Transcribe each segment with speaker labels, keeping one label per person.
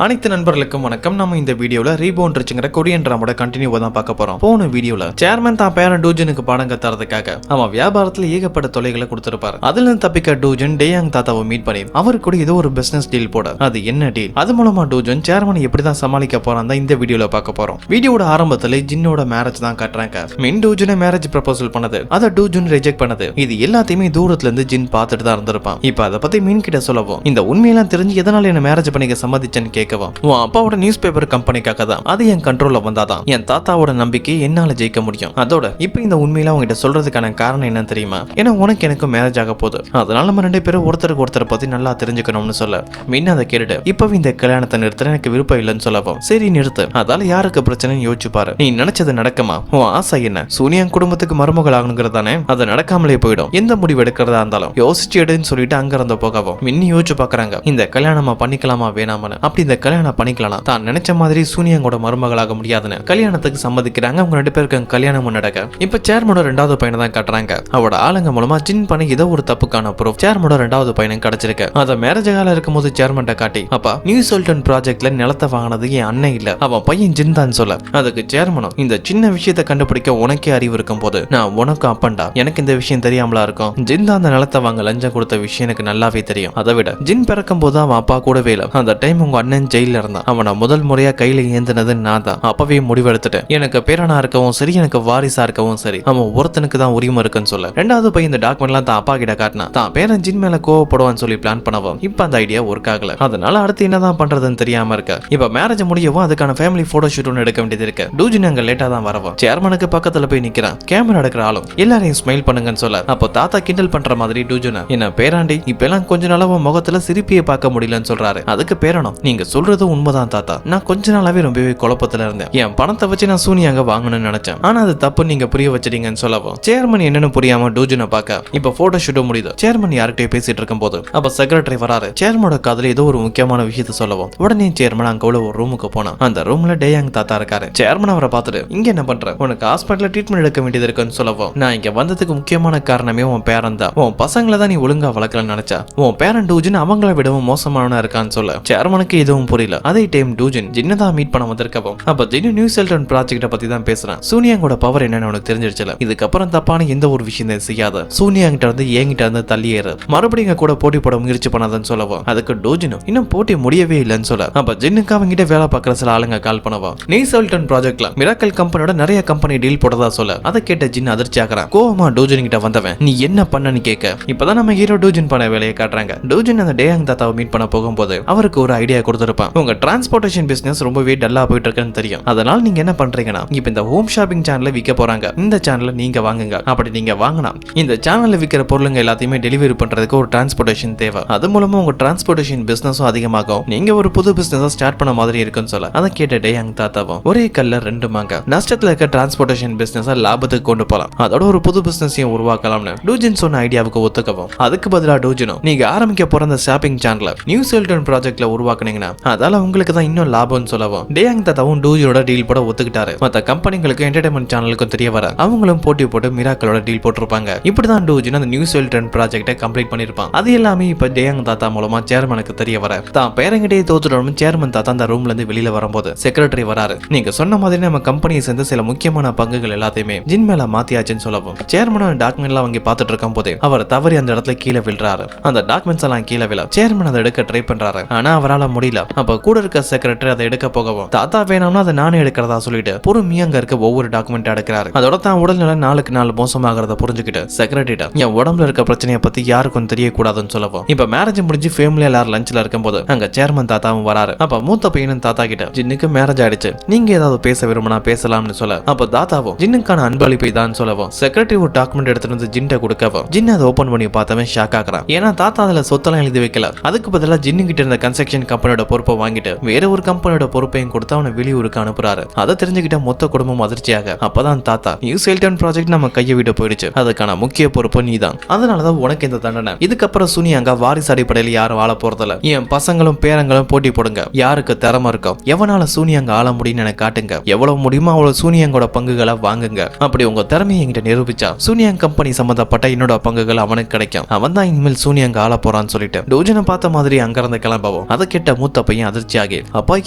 Speaker 1: அனைத்து நண்பர்களுக்கும் வணக்கம். நம்ம இந்த வீடியோல ரீபவுண்ட் ரிச்ங்கிற கொரியன் டிராமாவோட கண்டினியூவா தான் பார்க்க போறோம். போன வீடியோல சேர்மன் தான் பேரன் டூஜனுக்கு பாடம் கத்துறதுக்காக அவன் வியாபாரத்துல ஏகப்பட்ட தொலைகளை கொடுத்திருப்பாரு. அதுல இருந்து தப்பிக்க டூஜன் டேயாங் தாத்தாவை மீட் பண்ணி அவரு கூட ஏதோ ஒரு பிசினஸ் டீல் போட. அது என்ன டீல், அது மூலமா டூஜன் சேர்மனை எப்படிதான் சமாளிக்க போறான் தான் இந்த வீடியோல பார்க்க போறோம். வீடியோட ஆரம்பத்துல ஜின்னோட மேரேஜ் தான் காட்டுறாங்க. மின் டூஜனை மேரேஜ் ப்ரொபோசல் பண்ணது, அதை டூஜன் ரிஜெக்ட் பண்ணது, இது எல்லாத்தையுமே தூரத்துல இருந்து ஜின் பார்த்துட்டு தான் இருந்திருப்பான். இப்ப அதை பத்தி மின் கிட்ட சொல்லவும், இந்த உண்மையெல்லாம் தெரிஞ்சு எதனால என்ன மேரேஜ் பண்ணிக்க சம்மதிச்சேன்னு கேட்கவும், உன் அப்பாவோட நியூஸ் பேப்பர் கம்பெனிக்காக தான், அது என் கண்ட்ரோல்ல வந்தாதான் என் தாத்தாவோட நம்பிக்கை என்னால ஜெயிக்க முடியும். அதோட இப்ப இந்த உண்மையில உங்ககிட்ட சொல்றதுக்கான காரணம் என்ன தெரியுமா, ஏன்னா உனக்கு எனக்கு மேரேஜ் ஆக போகுது, அதனால நம்ம ரெண்டு பேரும் ஒருத்தருக்கு ஒருத்தரை பத்தி நல்லா தெரிஞ்சுக்கணும்னு சொல்ல மின் அதை கேட்டுட்டு இப்ப இந்த கல்யாணத்தை நிறுத்த எனக்கு விருப்பம் இல்லைன்னு சொல்லவும், சரி நிறுத்து, அதால யாருக்கு பிரச்சனைன்னு யோசிச்சு பாரு, நீ நினைச்சது நடக்குமா, உன் ஆசை என்ன, சூனியா குடும்பத்துக்கு மருமகள் ஆகணுங்கிறதானே, அது நடக்காமலே போயிடும், எந்த முடிவு எடுக்கிறதா இருந்தாலும் யோசிச்சு எடுன்னு சொல்லிட்டு அங்க இருந்த போகவும் மின்னி யோசிச்சு பாக்குறாங்க, இந்த கல்யாணமா பண்ணிக்கலாமா வேணாமனு. அப்படி இந்த கல்யாணம் பண்ணிக்கலாம், தான் நினைச்ச மாதிரி சூனியாங்கோட மருமகளாக முடியாதுன்னு கல்யாணத்துக்கு சம்மதிக்கிறாங்க. அவங்க ரெண்டு பேருக்கு கல்யாணம் நடக்க இப்ப சேர்மனோட ரெண்டாவது பையனை தான் காட்டுறாங்க. அவரோட ஆளுங்க மூலமா ஜின் பண்ணி ஏதோ ஒரு தப்புக்கான ப்ரூஃப் சேர்மனோட ரெண்டாவது பையனும் கிடைச்சிருக்கு. அத மேரேஜ் கால இருக்கும்போது சேர்மன்ட்ட காட்டி, அப்பா நியூ சோல்டன் ப்ராஜெக்ட்ல நிலத்தை வாங்கினது என் அண்ணன் இல்ல, அவன் பையன் ஜின் தான் சொல்ல, அதுக்கு சேர்மனும் இந்த சின்ன விஷயத்தை கண்டுபிடிக்க உனக்கே அறிவு இருக்கும் போது நான் உனக்கு அப்பண்டா, எனக்கு இந்த விஷயம் தெரியாமலா இருக்கும், ஜின் தான் அந்த நிலத்தை வாங்க லஞ்சம் கொடுத்த விஷயம் எனக்கு நல்லாவே தெரியும். அதை விட ஜின் பிறக்கும் போது அவன் அப்பா கூடவே இல்ல, அந்த டைம் உங்க அண்ணன் ஜெயில இருந்தான், அவனை முதல் முறையா கையில ஏந்தினது நான் தான். அப்பவே முடிவெடுத்துட்டேன், எனக்கு பேரனா இருக்கவும் சரி, எனக்கு வாரிசா இருக்கவும் சரி, அவன் ஒருத்தனுக்கு தான் உரிமை இருக்குன்னு சொல்ல, ரெண்டாவது பையன் இந்த டாக்குமெண்ட்லாம் தான் அப்பா கிட்ட காட்டினா, தான் பேரன் ஜின் மேல கோவப்படுவான்னு சொல்லி பிளான் பண்ணவும் இப்ப அந்த ஐடியா ஒர்க் ஆகல. அதனால அடுத்து என்னதான் பண்றதுன்னு தெரியாம இருக்க இப்ப மேரேஜ் முடியவும் அதுக்கான ஃபேமிலி போட்டோ ஷூட் ஒன்று எடுக்க வேண்டியது இருக்கு. டூஜின் அங்க லேட்டா தான் வரவும் சேர்மனுக்கு பக்கத்துல போய் நிக்கிறான். கேமரா எடுக்கிற ஆளும் எல்லாரையும் ஸ்மைல் பண்ணுங்கன்னு சொல்ல, அப்போ தாத்தா கிண்டல் பண்ற மாதிரி டூஜன், என்ன பேராண்டி இப்ப எல்லாம் கொஞ்ச நாளாவ முகத்துல சிரிப்பியை பார்க்க முடியலன்னு சொல்றாரு. அதுக்கு பேரணும், நீங்க சொல்றது உண்மைதான் தாத்தா, நான் கொஞ்ச நாளாவே ரொம்பவே குழப்பத்துல இருந்தேன், என் பணத்தை வச்சு நான் சூனியாங்க வாங்கணும்னு நினைச்சேன், ஆனா அது தப்பு நீங்க புரிய வச்சிட்டீங்கன்னு சொல்லவும் சேர்மன் என்னன்னு புரியாம டூஜனை பார்க்க இப்ப போட்டோ ஷூட் முடியுது. சேர்மன் யார்கிட்டயும் பேசிட்டு இருக்கும் போது அப்ப செக்ரட்டரி வராரு. சேர்மனோட காதுல ஏதோ ஒரு முக்கியமான விஷயத்த சொல்லவும் உடனே சேர்மன் அங்க உள்ள ஒரு ரூமுக்கு போனா, அந்த ரூம்ல டேயாங் தாத்தா இருக்காரு. சேர்மன் அவரை பார்த்துட்டு, இங்க என்ன பண்ற, உனக்கு ஹாஸ்பிட்டல்ல ட்ரீட்மெண்ட் எடுக்க வேண்டியது இருக்குன்னு சொல்லவும், நான் இங்க வந்ததுக்கு முக்கியமான காரணமே உன் பேரன் தான், உன் பசங்களை தான் நீ ஒழுங்கா வளர்க்கலன்னு நினைச்சா, உன் பேரன் டூஜன் அவங்கள விடவும் மோசமானவனா இருக்கான்னு சொல்ல சேர்மனுக்கு எதுவும் புரியல. அதே டைம் டூஜன் ஜின்னதான் மீட் பண்ண வந்திருக்கவும் அப்ப ஜின்னு நியூ செல்டன் ப்ராஜெக்ட பத்தி தான் பேசுறான். சூனியாங்கோட பவர் என்னன்னு உனக்கு தெரிஞ்சிருச்சல, இதுக்கப்புறம் தப்பான எந்த ஒரு விஷயம் செய்யாத, சூனியாங்கிட்ட இருந்து என்கிட்ட இருந்து தள்ளியேறு, மறுபடியும் கூட போட்டி போட முயற்சி பண்ணாதன்னு சொல்லவும், அதுக்கு டூஜனும் இன்னும் போட்டி முடியவே இல்லைன்னு சொல்ல, அப்ப ஜின்னுக்கு அவங்கிட்ட வேலை பார்க்குற சில ஆளுங்க கால் பண்ணவும், நியூ செல்டன் ப்ராஜெக்ட்ல மிராக்கல் கம்பெனியோட நிறைய கம்பெனி டீல் போட்டதா சொல்ல, அதை கேட்ட ஜின் அதிர்ச்சி ஆகிறான். கோவமா டூஜன் கிட்ட வந்தவன் நீ என்ன பண்ணன்னு கேட்க இப்பதான் நம்ம ஹீரோ டூஜன் பண்ண வேலையை காட்டுறாங்க. டூஜன் அந்த டேயாங் தாத்தாவை மீட் பண்ண போகும்போது அவருக்கு ஒரு ஐடியா கொடுத்திருப்பான். உங்க டிரான்ஸ்போர்ட்டேஷன் பிசினஸ் ரொம்பவே டல்லா போயிட்டு இருக்குன்னு தெரியும், அதனால நீங்க என்ன பண்றீங்கன்னா இப்ப இந்த ஹோம் ஷாப்பிங் சேனல்ல விற்க போறாங்க, இந்த சேனல்ல நீங்க வாங்குங்க, அப்படி நீங்க வாங்கினா இந்த சேனல்ல விற்கிற பொருளுங்க எல்லாத்தையுமே டெலிவரி பண்றதுக்கு ஒரு டிரான்ஸ்போர்ட்டேஷன் தேவை, அது மூலமா உங்க டிரான்ஸ்போர்ட்டேஷன் பிசினஸும் அதிகமாகும், நீங்க ஒரு புது பிசினஸ் ஸ்டார்ட் பண்ண மாதிரி இருக்குன்னு சொல்ல, அதை கேட்ட டேயாங் தாத்தாவும் ஒரே கல்ல ரெண்டு மாங்க, நஷ்டத்துல இருக்க டிரான்ஸ்போர்ட்டேஷன் பிசினஸ் லாபத்துக்கு கொண்டு போலாம், அதோட ஒரு புது பிசினஸையும் உருவாக்கலாம்னு டூஜன் சொன்ன ஐடியாவுக்கு ஒத்துக்கவும், அதுக்கு பதிலா டூஜனும் நீங்க ஆரம்பிக்க போற அந்த ஷாப்பிங் சேனல்ல நியூ செல்டன் ப்ராஜெக்ட்ல உருவாக்குனீங்கன்னா அதால உங்களுக்கு தான் இன்னும் லாபம்னு சொல்லவும் டேயாங் தாத்தாவும் டூஜனோட டீல் போட ஒத்துக்கிட்டாரு. மத்த கம்பெனிகளுக்கு என்டர்டைன்மெண்ட் சேனலுக்கும் தெரிய வர அவங்களும் போட்டி போட்டு மிராக்கலோட டீல் போட்டிருப்பாங்க. இப்படிதான் டூஜன் அந்த நியூ செல்டன் ப்ராஜெக்ட்டை கம்ப்ளீட் பண்ணிருப்பான். அது எல்லாமே இப்ப டேயாங் தாத்தா மூலமா சேர்மனுக்கு தெரிய வர, தான் பேரங்கிட்டே தோத்துடணும் சேர்மன் தாத்தா அந்த ரூம்ல இருந்து வெளியில வரும்போது செக்ரட்டரி வராரு. நீங்க சொன்ன மாதிரி நம்ம கம்பெனியை சேர்ந்த சில முக்கியமான பங்குகள் எல்லாத்தையுமே ஜின் மேல மாத்தியாச்சுன்னு சொல்லவும், சேர்மனோட டாக்குமெண்ட் எல்லாம் அவங்க பார்த்துட்டு இருக்கும் போது அவர் தவறி அந்த இடத்துல கீழே விழுறாரு. அந்த டாக்குமெண்ட்ஸ் எல்லாம் கீழே விழ சேர்மன் அதை எடுக்க ட்ரை பண்றாரு, ஆனா அவரால் முடியல. அப்ப கூட இருக்க செக்ரட்டரி அதை எடுக்க போகவும், தாத்தா வேணும்னா அதை நானே எடுக்கிறதா சொல்லிட்டு பொறுமையா அங்க இருக்க ஒவ்வொரு டாக்குமெண்ட் எடுக்கிறாரு. அதோட தான் உடல்நிலை நாளுக்கு நாள் மோசமாகறத புரிஞ்சுக்கிட்டு செக்ரட்டரிட்ட என் உடம்புல இருக்க பிரச்சனையை பத்தி யாருக்கும் தெரியக்கூடாதுன்னு சொல்லவும், இப்ப மேரேஜ் முடிஞ்சு ஃபேமிலி எல்லாரும் லஞ்ச்ல இருக்கும்போது அங்க சேர்மன் தாத்தாவும் வராரு. அப்ப மூத்த பையனும் தாத்தா கிட்ட ஜின்னுக்கு மேரேஜ் ஆயிடுச்சு, நீங்க ஏதாவது பேச விரும்பினா பேசலாம்னு சொல்ல, அப்ப தாத்தாவும் ஜின்னுக்கான அன்பளிப்பை தான் சொல்லவும் செக்ரட்டரி ஒரு டாக்குமெண்ட் எடுத்துட்டு வந்து ஜின்ட்ட கொடுக்கவும் ஜின் அதை ஓபன் பண்ணி பார்த்தவன் ஷாக் ஆகுறான். ஏன்னா தாத்தா அதுல சொத்தெல்லாம் எழுதி வைக்கல, அதுக்கு பதிலா ஜின்னு கிட்ட இருந்த கன்ஸ்ட்ரக்ஷன் கம்பெனியோட பொறுப்பை வாங்கிட்டு வேற ஒரு கம்பெனியோட பொறுப்பையும் கொடுத்து அவனை வெளியூருக்கு அனுப்புறாரு. அதை தெரிஞ்சுக்கிட்ட மொத்த குடும்பம் அதிர்ச்சியாக, அப்பதான் தாத்தா நியூ செல்டன் ப்ராஜெக்ட் நம்ம கையை விட்டு போயிடுச்சு, அதுக்கான முக்கிய பொறுப்பு நீதான், அதனாலதான் உனக்கு இந்த தண்டனை, இதுக்கப்புறம் சூனியாங்க வாரிசு அடிப்படையில் யாரும் வாழ போறதில்ல, என் பசங்களும் பேரங்களும் போட்டி போடுங்க, யாருக்கு திறமை இருக்கும், எவனால சூனியாங்க ஆள முடியும்னு எனக்கு காட்டுங்க, எவ்வளவு முடியுமோ அவ்வளவு சூனியாங்கோட பங்குகளை வாங்குங்க, அப்படி உங்க திறமையை என்கிட்ட நிரூபிச்சா சூனியாங் கம்பெனி சம்பந்தப்பட்ட என்னோட பங்குகள் அவனுக்கு கிடைக்கும், அவன் தான் இனிமேல் சூனியாங்க ஆள போறான்னு சொல்லிட்டு டூஜனை பார்த்த மாதிரி அங்கிருந்து கிளம்பவும், அதை கேட்ட மூத்த பையன் அதிர்ச்சியாகி, அப்பா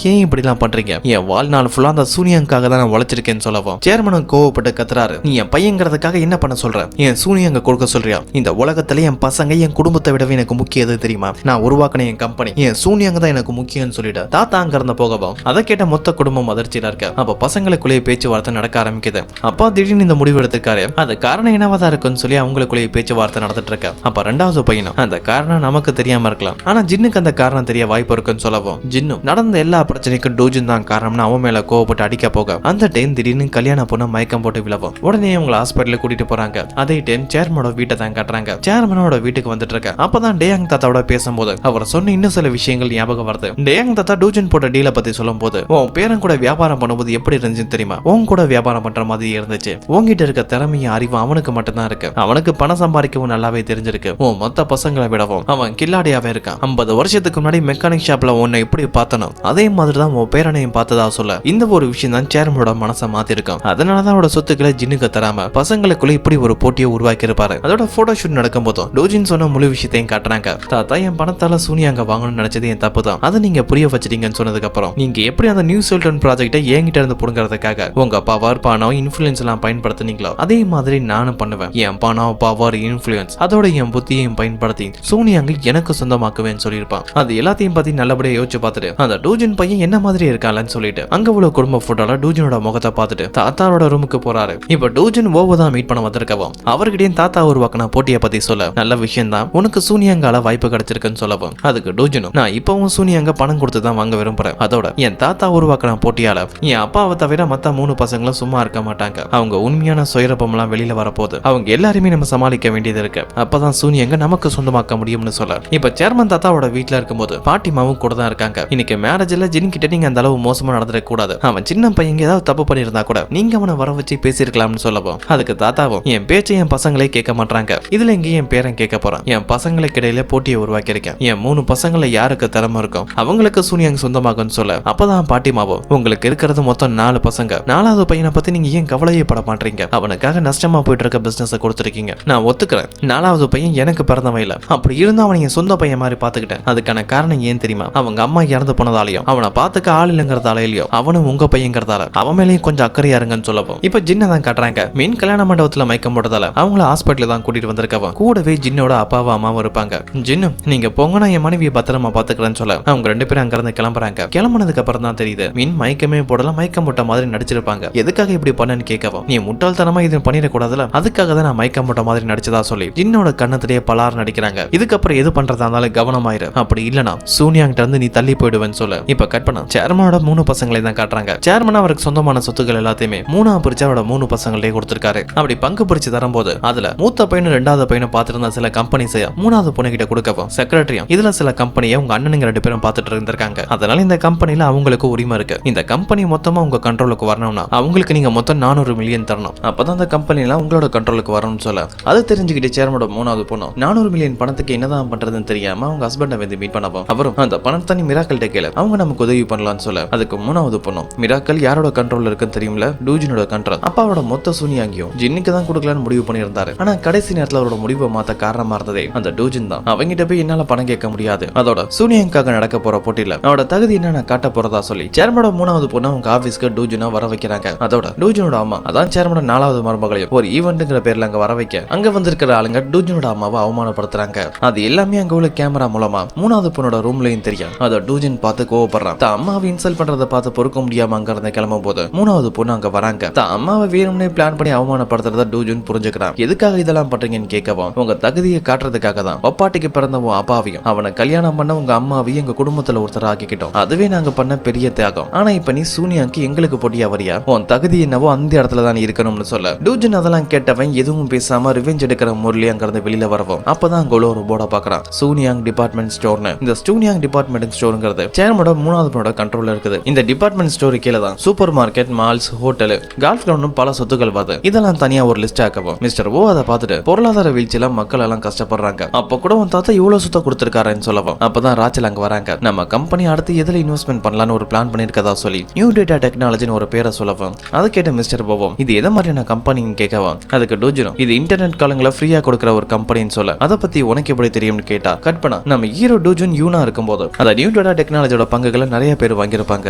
Speaker 1: ஏன் இப்படி எல்லாம் பண்றீங்க, என் வாழ்நாள் ஃபுல்லா அந்த சூனியங்காக தான் நான் உழைச்சிருக்கேன்னு சொல்லவும் சேர்மனும் கோவப்பட்டு கத்துறாரு, நீ என் பையங்கிறதுக்காக என்ன பண்ண சொல்ற, என் சூனியங்க கொடுக்க சொல்றியா, இந்த உலகத்துல என் பசங்க என் குடும்பத்தை விடவே எனக்கு முக்கியம் எது தெரியுமா, நான் உருவாக்கின என் கம்பெனி, என் சூனியங்க தான் எனக்கு முக்கியம்னு சொல்லிட்டு தாத்தா அங்க இருந்த போகவும் அதை கேட்ட மொத்த குடும்பம் அதிர்ச்சியில இருக்க. அப்ப பசங்களுக்குள்ளேயே பேச்சுவார்த்தை நடக்க ஆரம்பிக்குது. அப்பா திடீர்னு இந்த முடிவு எடுத்திருக்காரு, அது காரணம் என்னவாதான் இருக்குன்னு சொல்லி அவங்களுக்குள்ளேயே பேச்சுவார்த்தை நடந்துட்டு இருக்க. அப்ப ரெண்டாவது பையனும் அந்த காரணம் நமக்கு தெரியாம இருக்கலாம், ஆனா ஜின்னுக்கு அந்த காரணம் தெரிய வாய்ப்பு இருக்குன்னு சொல்லவும் ஜின்னும் நடந்த எல்லா பிரச்சனைக்கும் டூஜின் தான் காரணம்னு அவன் மேல கோவப்பட்டு அடிக்க போக அந்த டைம் திடீர்னு கல்யாண பொண்ணு மயக்கம் போட்டு விழவும் உடனே அவங்களை ஹாஸ்பிட்டலுக்கு கூட்டிட்டு போறாங்க. அதே டைம் சேர்மனோட வீட்டை தான் கட்டுறாங்க. சேர்மனோட வீட்டுக்கு வந்துட்டு இருக்க. அப்பதான் டேயாங் தாத்தாவோட பேசும்போது அவர் சொன்ன இன்னும் சில விஷயங்கள் ஞாபகம் வருது. டேயாங் தாத்தா டூஜின் போட்ட டீலை பத்தி சொல்லும் போது, உன் பேரன் கூட வியாபாரம் பண்ணும்போது எப்படி இருந்துச்சுன்னு தெரியுமா, உன் கூட வியாபாரம் பண்ற மாதிரி இருந்துச்சு, உங்ககிட்ட இருக்க திறமையும் அறிவும் அவனுக்கு மட்டும்தான் இருக்கு, அவனுக்கு பணம் சம்பாதிக்கவும் நல்லாவே தெரிஞ்சிருக்கு, உன் மொத்த பசங்களை விடவும் அவன் கில்லாடியாவே இருக்கான், 50 வருஷத்துக்கு முன்னாடி மெக்கானிக் ஷாப்ல உன்னை எப்படி பார்த்தனும் அதே மாதிரிதான் உன் பேரனையும் பார்த்ததா சொல்ல இந்த ஒரு விஷயம் தான் சேர்மனோட மனசை மாத்தி இருக்கும். அதனாலதான் அவரோட சொத்துக்களை ஜின்னுக்கு தராம பசங்களுக்குள்ள இப்படி ஒரு போட்டியை உருவாக்கி இருப்பாரு. அதோட போட்டோ ஷூட் நடக்கும் போதும் டூஜின் சொன்ன முழு விஷயத்தையும் காட்டுறாங்க. தாத்தா என் பணத்தால சூனியாங்க வாங்கணும்னு நினைச்சது என் தப்பு தான், அதை நீங்க புரிய வச்சிட்டீங்கன்னு சொன்னதுக்கு அப்புறம் நீங்க எப்படி அந்த நியூ செல்டன் ப்ராஜெக்டை என்கிட்ட இருந்து புடுங்கிறதுக்காக உங்க பவர் பணம் இன்ஃபுளுன்ஸ் எல்லாம் பயன்படுத்தினீங்களோ அதே மாதிரி நானும் பண்ணுவேன். என் பணம் பவர் இன்ஃபுளுன்ஸ் அதோட என் புத்தியையும் பயன்படுத்தி சூனியாங்க எனக்கு சொந்தமாக்குவேன்னு சொல்லியிருப்பான். அது எல்லாத்தையும் பத்தி நல்லபடியா யோசிச்சு பார்த்துட்டு அந்த டூஜின் பையன் என்ன மாதிரி இருக்கான்னு சொல்லிட்டு அங்க உள்ள குடும்ப போட்டோல டூஜினோட முகத்தை பார்த்துட்டு தாத்தாவோட ரூமுக்கு போறாரு. இப்ப டூஜின் ஓவதான் மீட் பண்ண வந்திருக்கவும் அவர்கிட்டயும் தாத்தா உருவாக்கின போட்டியை பத்தி சொல்ல, நல்ல விஷயம் தான், உனக்கு சூனியங்கால வாய்ப்பு கிடைச்சிருக்குன்னு சொல்லவும் அதுக்கு டூஜினும், நான் இப்பவும் சூனியங்க பணம் கொடுத்து தான் வாங்க விரும்புறேன், அதோட என் தாத்தா உருவாக்கின போட்டியால என் அப்பாவை தவிர மத்த 3 பசங்களும் சும்மா இருக்க மாட்டாங்க, அவங்க உண்மையான சுயரப்பம் எல்லாம் வெளியில வரப்போகுது, அவங்க எல்லாருமே நம்ம சமாளிக்க வேண்டியது இருக்கு, அப்பதான் சூனியங்க நமக்கு சொந்தமாக்க முடியும்னு சொல்ல. இப்ப சேர்மன் தாத்தாவோட வீட்டுல இருக்கும்போது பாட்டிமாவும் கூட தான் இருக்காங்க. இன்னைக்கு மேரேஜ்ல ஜின் கிட்ட நீங்க அந்த அளவு மோசமா நடந்துட கூடாது, அவன் சின்ன பையன் ஏதாவது தப்பு பண்ணிருந்தா கூட நீங்க அவனை வர வச்சு பேசிருக்கலாம்னு சொல்லவும் அதுக்கு தாத்தாவும், என் பேச்சை என் பசங்களே கேட்க மாட்டாங்க, இதுல இங்க என் பேரன் கேட்க போறான், என் பசங்களுக்கு இடையில போட்டியை உருவாக்கி இருக்கேன், என் 3 பசங்களை யாருக்கு திறமை இருக்கும் அவங்களுக்கு சூனியங்க சொந்தமாகும்னு சொல்ல. அப்பதான் பாட்டிமாவும், உங்களுக்கு இருக்கிறது மொத்தம் 4 பசங்க, 4வது பையனை பத்தி நீங்க ஏன் கவலையே பட மாட்டீங்க, அவனுக்காக நஷ்டமா போயிட்டு இருக்க பிசினஸ் கொடுத்துருக்கீங்க, நான் ஒத்துக்கிறேன், 4வது பையன் எனக்கு பிறந்தவன் இல்ல, அப்படி இருந்தா அவன் என் சொந்த பையன் மாதிரி பாத்துக்கிட்டேன், அதுக்கான காரணம் ஏன் தெரியுமா, அவங்க அம்மா இறந்து போனதாலையும் அவனை பாத்துக்க ஆள் இல்லைங்கிறதாலையோ அவனும் உங்க பையங்கிறதால அவன் மேலேயும் கொஞ்சம் அக்கறையா இருங்கன்னு சொல்லவும் இப்ப ஜின்னை தான் காட்டுறாங்க. மீன் கல்யாண மண்டபத்துல மயக்கம் போட்டதால அவங்கள ஹாஸ்பிட்டல் தான் கூட்டிட்டு வந்திருக்கவன், கூடவே ஜின்னோட அப்பாவும் அம்மாவும் இருப்பாங்க. ஜின்னு, நீங்க போங்க, நான் என் மனைவியை பத்திரமா பாத்துக்கிறேன்னு சொல்ல அவங்க 2 பேரும் அங்க இருந்து கிளம்புறாங்க. கிளம்புனதுக்கு அப்புறம் தான் தெரியுது மீன் மயக்கமே போடல, மயக்கம் போட்ட மாதிரி நடிச்சிருப்பாங்க. எதுக்காக இப்படி பண்ணன்னு கேட்கவும், நீ முட்டாள்தனமா இது பண்ணிடக்கூடாதுல, அதுக்காக தான் நான் மயக்கம் போட்ட மாதிரி நடிச்சதா சொல்லி ஜின்னோட கண்ணத்திலேயே பலார் நடிக்கிறாங்க. இதுக்கப்புறம் எது பண்றதா இருந்தாலும் கவனமாயிரு, அப்படி இல்லனா சூனியாங்கிட்ட இருந்து நீ தள்ளி போயிடுவேன்னு சொல்ல. இப்ப கட் பண்ண சேர்மனோட 3 பசங்களை தான் காட்டுறாங்க. சேர்மன் அவருக்கு சொந்தமான சொத்துக்கள் எல்லாத்தையுமே 3ஆ பிரிச்சு அவரோட 3 பசங்களே கொடுத்திருக்காரு. அப்படி பங்கு பிரிச்சு தரும்போது அதுல மூத்த பையனும் 2வது பையனும் பார்த்திருந்த சில கம்பெனிஸ் 3வது பொண்ணு கிட்ட கொடுக்கவும் செக்ரட்டரியும் இதுல சில கம்பெனியை உங்க அண்ணனுங்க 2 பேரும் பார்த்துட்டு இருந்திருக்காங்க. அதனால இந்த கம்பெனில அவங்களுக்கு உரிமை இருக்கு. இந்த கம்பெனி மொத்தமா உங்க கண்ட்ரோலுக்கு வரணும்னா அவங்களுக்கு நீங்க மொத்தம் 400 மில்லியன் தரணும். அப்பதான் அந்த கம்பெனில உங்களோட கண்ட்ரோலுக்கு வரணும்னு சொல்ல அது தெரிஞ்சுக்கிட்டு சேர்மனோட 3வது பொண்ணு 400 மில்லியன் பணத்துக்கு என்னதான் பண்றதுன்னு தெரியாம அவங்க ஹஸ்பண்டை வந்து மீட் பண்ணவும் அவரும் அந்த பணத்தை நீ மிராக்கல்ட்ட கேளு, அவங்க நமக்கு உதவி பண்ணலாம்னு சொல்ல அதுக்கு 3வது பொண்ணு, மிராக்கல் யாரோட கண்ட்ரோல் இருக்குன்னு தெரியும்ல, டூஜினோட கண்ட்ரோல், அப்பாவோட மொத்த சூனியாங்கியும் ஜின்னுக்கு தான் கொடுக்கலான்னு முடிவு பண்ணியிருந்தாரு. ஆனா கடைசி நேரத்துல அவரோட முடிவை மாத்த காரணமா இருந்ததே அந்த டூஜின் தான். அவங்கிட்ட போய் என்னால பணம் கேட்க முடியாது, அதோட சூனியங்காக நடக்க போற போட்டியில அவரோட தகுதி என்ன காட்ட போறதா சொல்லி சேர்மனோட 3வது பொண்ணு அவங்க ஆபீஸ்க்கு டூஜினா வர வைக்கிறாங்க. அதோட டூஜினோட அம்மா அதான் சேர்மனோட 4வது மருமகளையும் ஒரு ஈவெண்ட்ங்கிற பேர்ல அங்க வர வைக்க அங்க வந்திருக்கிற ஆளுங்க டூஜினோட அம்மாவை அவமானப்படுத்துறாங்க. அது எல்லாமே அங்க உள்ள கேமரா மூலமா 3வது பொண்ணோட ரூம்லயும் தெரியும். அதை டூஜின் பார்த்து கோவப்படுறான். தான் அம்மாவை இன்சல்ட் பண்றத பார்த்து பொறுக்க முடியாம அங்க இருந்து கிளம்பும் போது 3வது பொண்ணு அங்க வராங்க. தான் அம்மாவை வேணும்னே பிளான் பண்ணி அவமானப்படுத்துறத டூஜின் புரிஞ்சுக்கிறான். எதுக்காக இதெல்லாம் பண்றீங்கன்னு கேட்கவும் உங்க தகுதியை காட்டுறதுக்காக தான், ஒப்பாட்டிக்கு பிறந்தவன் அப்பாவையும் அவனை கல்யாணம் பண்ண உங்க அம்மாவையும் எங்க குடும்பத்துல ஒருத்தர் ஆக்கிக்கிட்டோம், அதுவே நாங்க பண்ண பெரிய தியாகம். ஆனா இப்ப நீ சூனியாக்கு எங்களுக்கு போட்டியா வரியா, உன் தகுதி என்னவோ அந்த இடத்துல தான் இருக்கணும்னு சொல்ல டூஜின் அதெல்லாம் கேட்டவன் எதுவும் பேசாம ரிவெஞ்ச் எடுக்கிற முரளி அங்க இருந்து வெளியில வரவும் அப்பதான் அங்க ஒரு போர்டை பாக்குறான், சூனியாங் டிபார்ட்மெண்ட் ஸ்டோர்னு. இந்த சூனியாங் டிபார்ட்மெண்ட் ஸ்டோருங்கிறது சேர்மனோட 3வது பொண்ணோட கண்ட்ரோல்ல இருக்குது. இந்த டிபார்ட்மெண்ட் ஸ்டோர் கீழே தான் super market, malls, hotel, golf ground பல சொத்துக்கள் வருது. இதெல்லாம் தனியா ஒரு லிஸ்ட் ஆக்கவும் மிஸ்டர் ஓ அதை பார்த்துட்டு பொருளாதார வீழ்ச்சியில மக்கள் எல்லாம் கஷ்டப்படுறாங்க, அப்ப கூட உன் தாத்தா இவ்வளவு சுத்த கொடுத்திருக்காருன்னு சொல்லவும் அப்பதான் ராச்சல் அங்க வராங்க. நம்ம கம்பெனி அடுத்து எதுல இன்வெஸ்ட்மெண்ட் பண்ணலாம்னு ஒரு பிளான் பண்ணிருக்கதா சொல்லி நியூ டேட்டா டெக்னாலஜின்னு ஒரு பேரை சொல்லவும் அதை கேட்ட மிஸ்டர் போவும் இது எதை மாதிரியான கம்பெனின்னு கேட்கவும் அதுக்கு டூஜினும் இது இன்டர்நெட் காலங்களை ஃப்ரீயா கொடுக்குற ஒரு கம்பெனின்னு சொல்ல அதை பத்தி உனக்கு எப்படி தெரியும்னு கேட்டா கட் பண்ணா நம்ம ஹீரோ டூஜின் யூனா இருக்கும்போது அந்த நியூ நியூ டேட்டா டெக்னாலஜியோட பங்குகளை நிறைய பேர் வாங்கியிருப்பாங்க.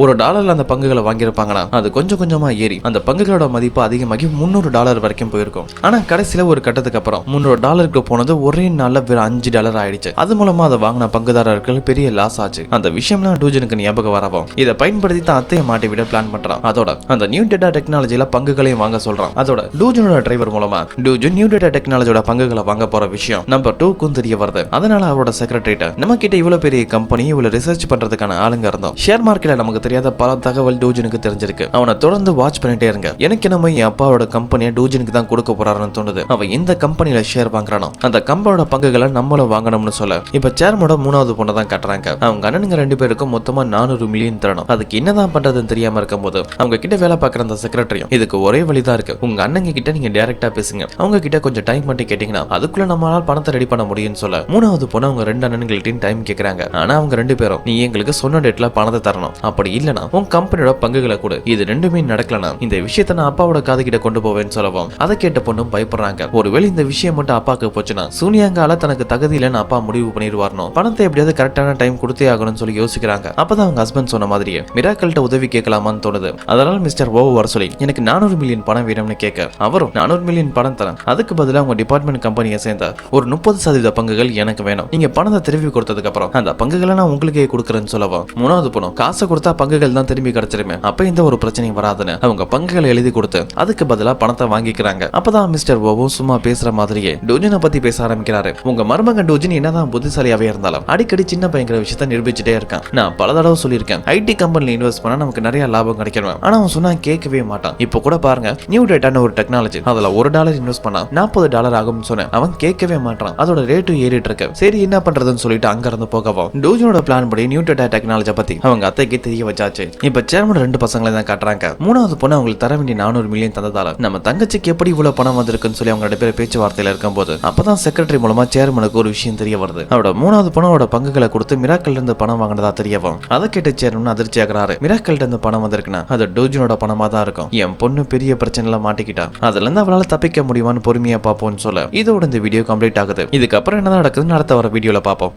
Speaker 1: $1 அந்த பங்குகளை வாங்கியிருப்பாங்கன்னா அது கொஞ்சம் கொஞ்சமா ஏறி அந்த பங்குகளோட மதிப்பு அதிகமாகி $300 வரைக்கும் போயிருக்கும். ஆனா கடைசியில ஒரு கட்டத்துக்கு அப்புறம் $300 போனது ஒரே நாள்ல வெறும் $5 ஆயிடுச்சு. அது மூலமா அதை வாங்கின பங்குதாரர்கள் பெரிய லாஸ் ஆச்சு. அந்த விஷயம்லாம் டூஜனுக்கு ஞாபகம் வரவும் இதை பயன்படுத்தி தான் அத்தையை மாட்டி விட பிளான் பண்றான். அதோட அந்த நியூ டேட்டா டெக்னாலஜில பங்குகளையும் வாங்க சொல்றான். அதோட டூஜனோட டிரைவர் மூலமா டூஜன் நியூ டேட்டா டெக்னாலஜியோட பங்குகளை வாங்க போற விஷயம் நம்பர் 2க்கும் தெரிய வருது. அதனால அவரோட செக்ரட்டரிட்ட நம்ம கிட்ட இவ்வளவு பெரிய கம்பெனி இவ்வளவு ரிசர்ச் பண்றதுக்கான ஆளுங்க இருந்தோம். ஷேர் மார்க்கெட்ல நமக்கு தெரியாத பல தகவல் டூஜனுக்கு தெரிஞ்சிருக்கு. அவனை தொடர்ந்து வாட்ச் பண்ணிட்டே இருங்க. எனக்கு நம்ம என் அப்பாவோட கம்பெனியை டூஜனுக்கு தான் கொடுக்க போறாருன்னு தோணுது. அவன் இந்த கம்பெனில ஷேர் வாங்குறானோ அந்த கம்பெனியோட பங்குகளை நம்மளும் வாங்கணும்னு சொல்ல இப்ப சேர்மோட 3வது பொண்ணை தான் காட்டுறாங்க. அவங்க அண்ணனுங்க 2 பேருக்கும் மொத்தமா $400 மில்லியன் தரணும். அதுக்கு என்னதான் பண்றதுன்னு தெரியாம இருக்கும்போது அவங்க கிட்ட வேலை பார்க்குற அந்த செக்ரட்டரியும் இதுக்கு ஒரே வழிதான் இருக்கு. உங்க அண்ணங்க கிட்ட நீங்க டைரக்டா பேசுங்க. அவங்க கிட்ட கொஞ்சம் டைம் மட்டும் கேட்டீங்கன்னா அதுக்குள்ள நம்மளால பணத்தை ரெடி பண்ண முடியும்னு சொல்ல 3வது பொண்ணு அவங்க 2 அண்ணன்கள்ட்டையும் டைம் கேக்குறாங்க. ஆனா அவங்க 2 பேரும் நீ எங்களுக்கு சொன்ன டேட்ல பணத்தை தரணும், அப்படி இல்லனா உன் கம்பெனியோட பங்குகளை கூட இது ரெண்டுமே நடக்கலனா இந்த விஷயத்தை நான் அப்பாவோட காது கிட்ட கொண்டு போவேன்னு சொல்லவும் அதை கேட்ட பொண்ணும் பயப்படுறாங்க. ஒருவேளை இந்த விஷயம் மட்டும் அப்பாக்கு போச்சுன்னா சூனியாங்கால தனக்கு தகுதி இல்லைன்னு அப்பா முடிவு பண்ணிடுவார்னோ பணத்தை எப்படியாவது கரெக்டான டைம் கொடுத்தே ஆகணும்னு சொல்லி யோசிக்கிறாங்க. அப்பதான் அவங்க ஹஸ்பண்ட் சொன்ன மாதிரியே மிராக்கல்ட்ட உதவி கேட்கலாமான்னு தோணுது. அதனால மிஸ்டர் ஓ வர சொல்லி எனக்கு $400 மில்லியன் பணம் வேணும்னு கேட்க அவரும் $400 மில்லியன் பணம் தரேன், அதுக்கு பதிலாக உங்க டிபார்ட்மெண்ட் கம்பெனியை சேர்ந்த ஒரு 30% பங்குகள் எனக்கு வேணும், நீங்க பணத்தை திருப்பி கொடுத்ததுக்கு அப்புறம் அந்த பங்குகளை நான் உங்களுக்கே கொடுக்குறேன்னு சொல்லவும் 3வது பொண்ணு காசை கொடுத்தா பங்குகள் தான் திரும்பி கிடைச்சிருமே, அப்ப இந்த ஒரு பிரச்சனையும் வராதுன்னு அவங்க பங்குகளை எழுதி கொடுத்து அதுக்கு பதிலாக பணத்தை வாங்கிக்கிறாங்க. அப்பதான் மிஸ்டர் ஓவும் சும்மா பேசுற மாதிரியே டூஜனை பத்தி பேச ஆரம்பிக்கிறாரு. உங்க மருமகன் டூஜன் என்னதான் புத்திசாலியாவே இருந்தாலும் அடிக்கடி சின்ன பயங்கர விஷயத்த நிரூபிச்சுட்டே இருக்கான். நான் பல தடவை சொல்லியிருக்கேன் ஐடி கம்பெனில இன்வெஸ்ட் பண்ணா நமக்கு நிறைய லாபம் கிடைக்கணும். ஆனா அவன் சொன்னா கேட்கவே மாட்டான். இப்போ கூட பாருங்க நியூ டேட்டான்னு ஒரு டெக்னாலஜி அதுல $1 இன்வெஸ்ட் பண்ணா $40 ஆகும்னு சொன்னேன். அவன் கேட்கவே மாட்டான். அதோட ரேட்டும் ஏறிட்டு இருக்கு. சரி என்ன பண்றதுன்னு சொல்லிட்டு அங்க இருந்து போகவும் டூஜனோட பிளான் படி நியூ டேட்டா டெக்னாலஜி பத்தி அவங்க அத்தைக்கு தெரிய வச்சாச்சு. இப்ப சேர்மன் 2 பசங்களை தான் காட்டுறாங்க. 3வது பொண்ணு அவங்களுக்கு தர வேண்டிய $400 மில்லியன் தந்ததால நம்ம தங்கச்சிக்கு எப்படி இவ்வளவு பணம் வந்திருக்குன்னு சொல்லி அவங்க 2 பேரும் பேச்சுவார்த்தையில இருக்கும்போது அப்பதான் செக்ரட்டரி மூலமா சேர்மனுக்கு ஒரு விஷயம் தெரிய வருது. அவரோட 3வது பொண்ணோட பங்குகளை கொடுத்து மிராக்கல்ல இருந்து பணம் வாங்கினதா தெரியவும் அதை கேட்டு சேர்மன் அதிர்ச்சி ஆகிறாரு. மிராக்கல்ல இருந்து பணம் வந்திருக்குன்னா அது டூஜனோட பணமா தான் இருக்கும். என் பொண்ணு பெரிய பிரச்சனைல மாட்டிக்கிட்டா, அதுல இருந்து அவளால தப்பிக்க முடியுமான்னு பொறுமையா பாப்போம்னு சொல்ல இதோட இந்த வீடியோ கம்ப்ளீட் ஆகுது. இதுக்கப்புறம் என்ன நடக்குதுன்னு அடுத்த வர வீடியோல பாப்போம்.